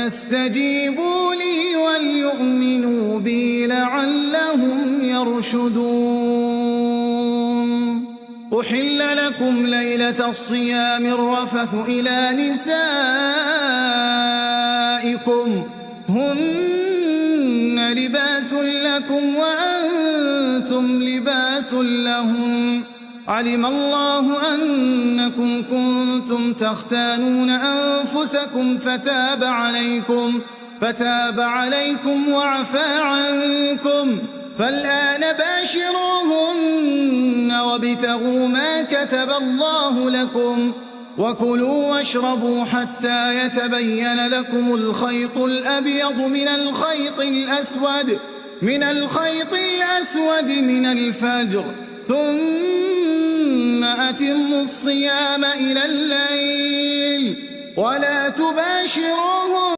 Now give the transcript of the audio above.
فليستجيبوا لي وليؤمنوا بي لعلهم يرشدون. أحل لكم ليلة الصيام الرفث إلى نسائكم هن لباس لكم وأنتم لباس لهم. علم الله أنكم كنتم تختانون أنفسكم فتاب عليكم وعفى عنكم، فالآن باشروهن وابتغوا ما كتب الله لكم، وكلوا واشربوا حتى يتبين لكم الخيط الأبيض من الخيط الأسود من الفجر، ثم أتموا الصيام إلى الليل ولا تباشروهن